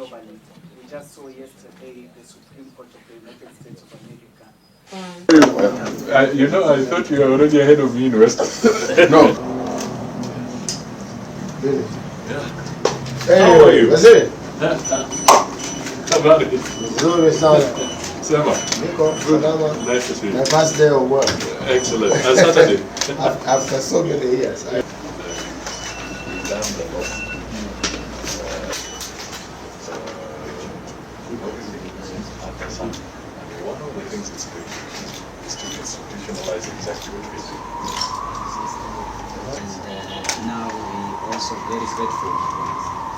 globally. We just saw yesterday the Supreme Court of the United States of America. You know, I thought you were already ahead of me in Western. No. Yeah. Hey, how are you? What's it? Habari. Nzuri sana. Sema. Niko salama. Nice to see you. My first day of work. Excellent. On Saturday. After so many years. One of the things it's doing is to institutionalize exactly what we do. And now we also very grateful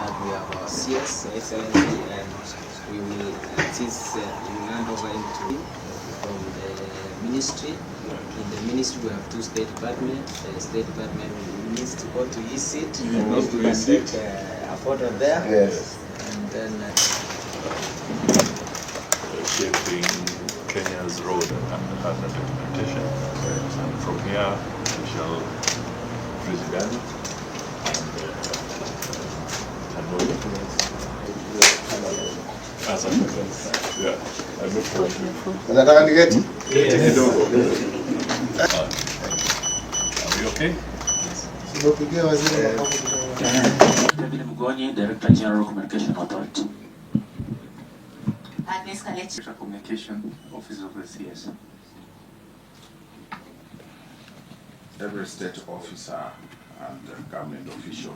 that we have our CS Excellency, and we will hand over into from the ministry. In the ministry we have two state departments. The state department needs to go to his seat. Maybe we can take a photo there. Yes. And then Shaping Kenya's road and implementation. And from here we shall President yeah, I look forward to it. Unataka nigeti? Yes. Are we okay? Simepigia waziri wa mambo David Mgonyi, Director General Communication Authority. Communication Office of the CS. Every state officer and government official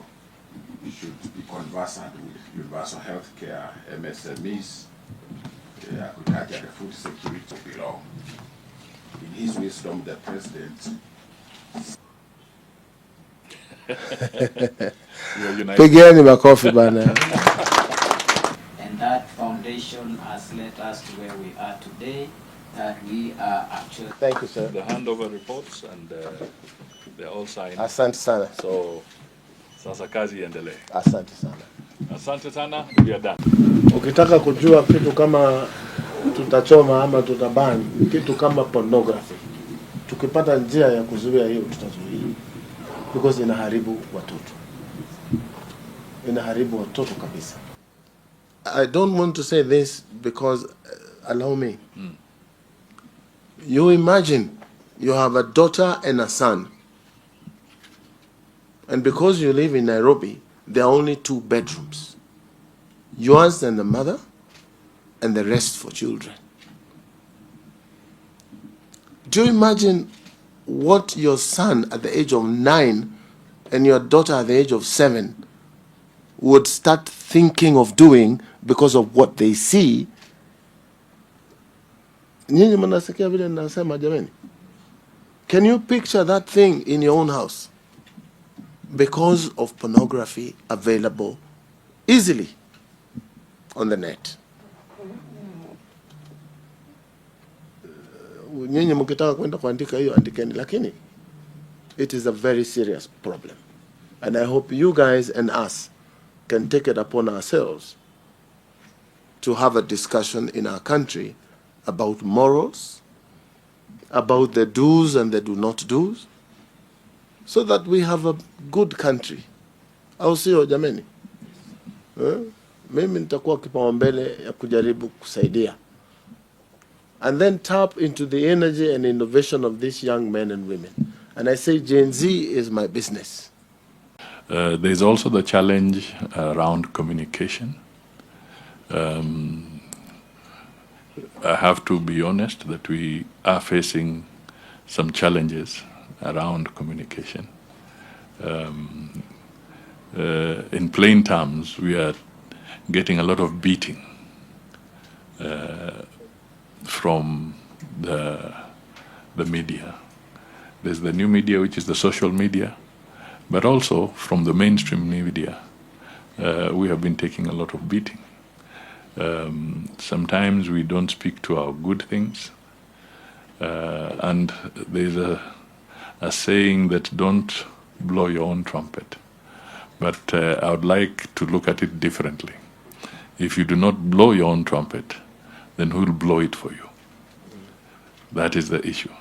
should be conversant with universal health care, MSMEs, agriculture, and food security below. In his wisdom, the president Pigeni makofi bana. and that foundation has led us to where we are today, that we are actually... Thank you, sir. The handover reports and they're all signed. Asante sana. So sasa kazi iendelee. Asante sana. Asante sana, we are done. Ukitaka kujua kitu kama tutachoma ama tutabani, kitu kama pornography, tukipata njia ya kuzuia hiyo tutazuia, because inaharibu watoto. Inaharibu watoto kabisa. I don't want to say this because allow me. You imagine you have a daughter and a son, and because you live in Nairobi, there are only 2 bedrooms, yours and the mother, and the rest for children. Do you imagine what your son at the age of 9 and your daughter at the age of 7 would start thinking of doing because of what they see? Nyinyi mnasikia vile ninasema jamani? Can you picture that thing in your own house? Because of pornography available easily on the net. Nyinyi mkitaka kwenda kuandika hiyo andikeni, lakini it is a very serious problem. And I hope you guys and us can take it upon ourselves to have a discussion in our country about morals, about the do's and the do not do's, so that we have a good country. Au sio jameni? Mimi nitakuwa kipaumbele ya kujaribu kusaidia. And then tap into the energy and innovation of these young men and women. And I say Gen Z is my business. There's also the challenge around communication. I have to be honest that we are facing some challenges around communication. In plain terms, we are getting a lot of beating from the media. There's the new media, which is the social media, but also from the mainstream media, we have been taking a lot of beating. Sometimes we don't speak to our good things, and there's a saying that don't blow your own trumpet. But I would like to look at it differently. If you do not blow your own trumpet, then who will blow it for you? That is the issue.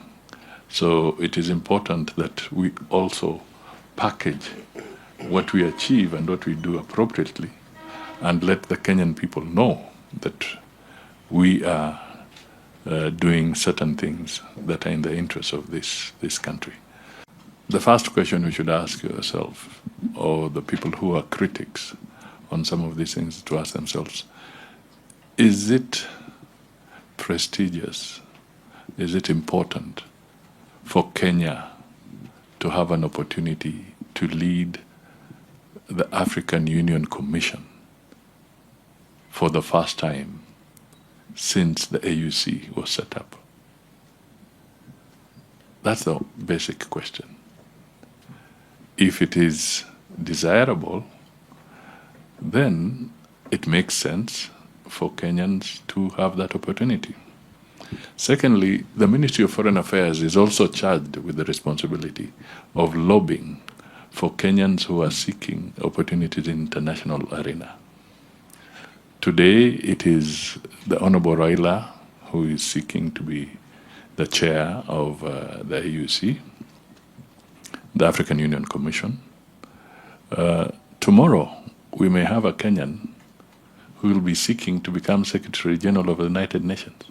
So it is important that we also package what we achieve and what we do appropriately and let the Kenyan people know that we are doing certain things that are in the interest of this country. The first question you should ask yourself, or the people who are critics on some of these things, to ask themselves, is it prestigious? Is it important for Kenya to have an opportunity to lead the African Union Commission for the first time since the AUC was set up? That's the basic question. If it is desirable, then it makes sense for Kenyans to have that opportunity. Secondly, the Ministry of Foreign Affairs is also charged with the responsibility of lobbying for Kenyans who are seeking opportunities in international arena. Today, it is the Honorable Raila who is seeking to be the chair of the AUC, the African Union Commission. Tomorrow, we may have a Kenyan who will be seeking to become Secretary General of the United Nations.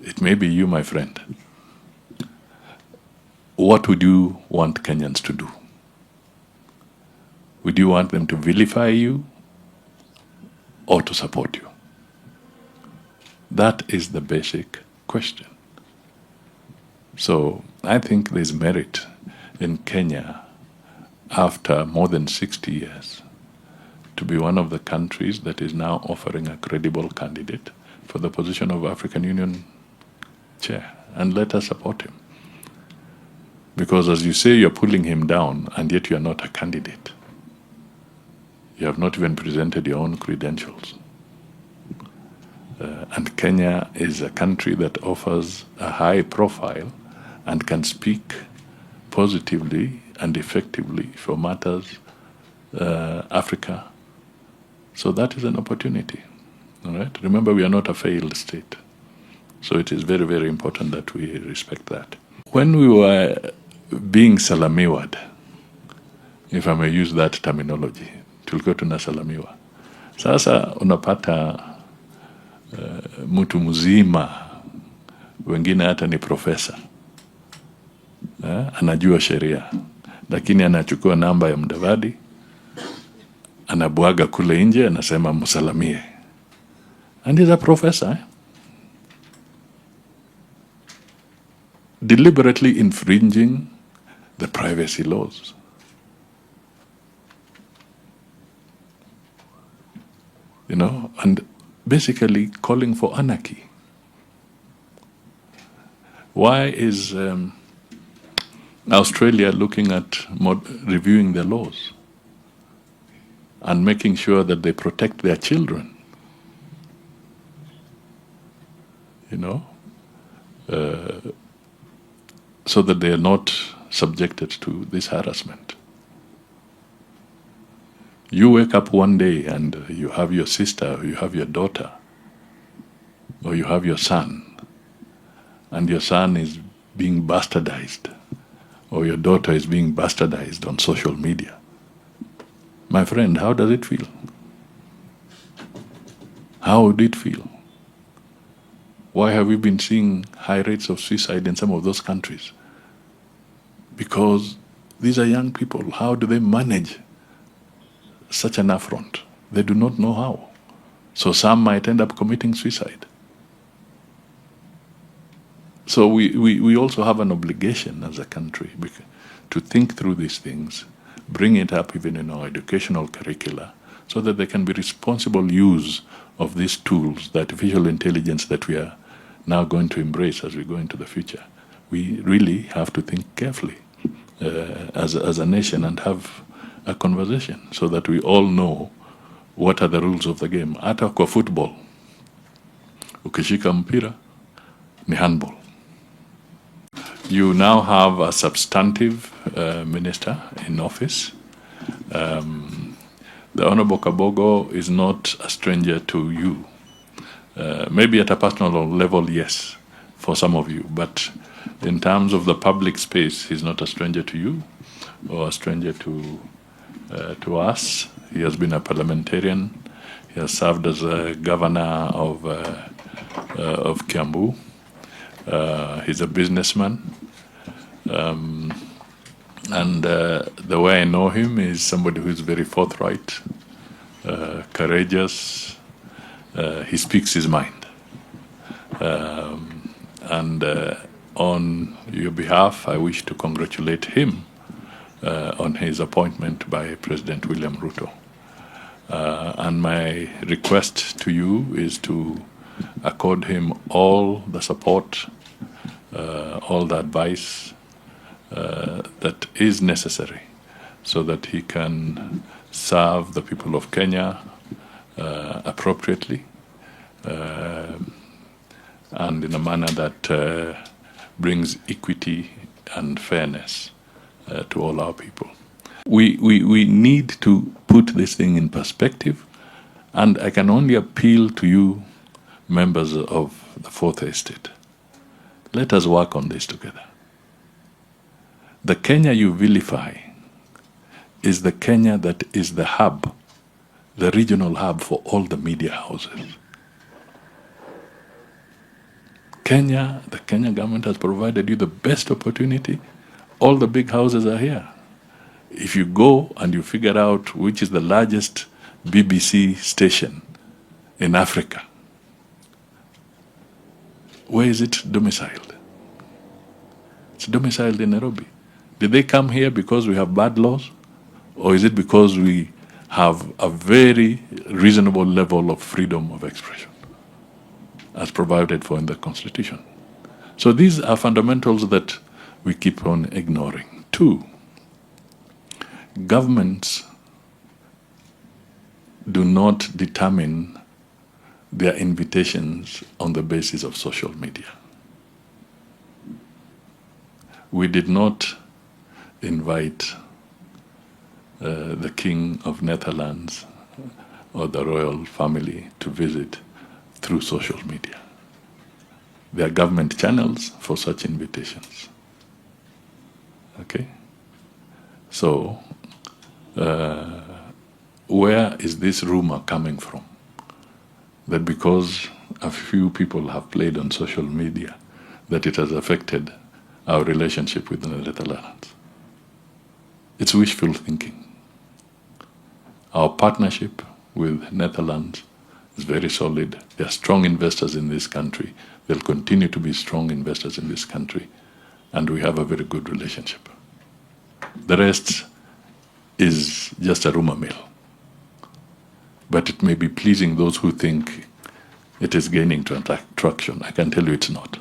It may be you, my friend. What would you want Kenyans to do? Would you want them to vilify you or to support you? That is the basic question. So I think there's merit in Kenya, after more than 60 years, to be one of the countries that is now offering a credible candidate for the position of African Union chair, and let us support him. Because as you say, you're pulling him down, and yet you're not a candidate. You have not even presented your own credentials. And Kenya is a country that offers a high profile and can speak positively and effectively for matters Africa. So that is an opportunity. All right? Remember, we are not a failed state. So it is very, very important that we respect that. When we were being salamiwad, if I may use that terminology, tulikuwa tunasalamiwa. Sasa unapata mtu mzima, wengine hata ni profesa, anajua sheria, lakini anachukua namba ya Mudavadi, anabwaga kule nje, anasema msalamie. And he's a professor, deliberately infringing the privacy laws. You know, and basically calling for anarchy. Why is Australia looking at reviewing their laws and making sure that they protect their children? You know, so that they are not subjected to this harassment. You wake up one day and you have your sister, or you have your daughter, or you have your son, and your son is being bastardized, or your daughter is being bastardized on social media. My friend, how does it feel? How would it feel? Why have we been seeing high rates of suicide in some of those countries? Because these are young people. How do they manage such an affront? They do not know how. So some might end up committing suicide. So we also have an obligation as a country to think through these things, bring it up even in our educational curricula, so that there can be responsible use of these tools, the artificial intelligence that we are now going to embrace as we go into the future. We really have to think carefully as a nation and have a conversation so that we all know what are the rules of the game. Hata kwa football, ukishika mpira ni handball. You now have a substantive minister in office. The Honorable Kabogo is not a stranger to you. Maybe at a personal level, yes, for some of you, but in terms of the public space, he's not a stranger to you or a stranger to us. He has been a parliamentarian. He has served as a governor of Kiambu. He's a businessman. And the way I know him is somebody who is very forthright, courageous. He speaks his mind. And on your behalf, I wish to congratulate him on his appointment by President William Ruto. And my request to you is to accord him all the support, all the advice that is necessary so that he can serve the people of Kenya appropriately and in a manner that brings equity and fairness to all our people. We need to put this thing in perspective, and I can only appeal to you, members of the Fourth Estate. Let us work on this together. The Kenya you vilify is the Kenya that is the hub, the regional hub for all the media houses. Kenya, the Kenya government has provided you the best opportunity. All the big houses are here. If you go and you figure out which is the largest BBC station in Africa, where is it domiciled? It's domiciled in Nairobi. Did they come here because we have bad laws? Or is it because we have a very reasonable level of freedom of expression as provided for in the Constitution? So these are fundamentals that we keep on ignoring. 2, governments do not determine their invitations on the basis of social media. We did not invite the King of Netherlands or the royal family to visit through social media. There are government channels for such invitations. Okay? So, where is this rumor coming from? That because a few people have played on social media, that it has affected our relationship with the Netherlands. It's wishful thinking. Our partnership with Netherlands is very solid. They are strong investors in this country. They'll continue to be strong investors in this country. And we have a very good relationship. The rest is just a rumor mill. But it may be pleasing those who think it is gaining traction. I can tell you it's not.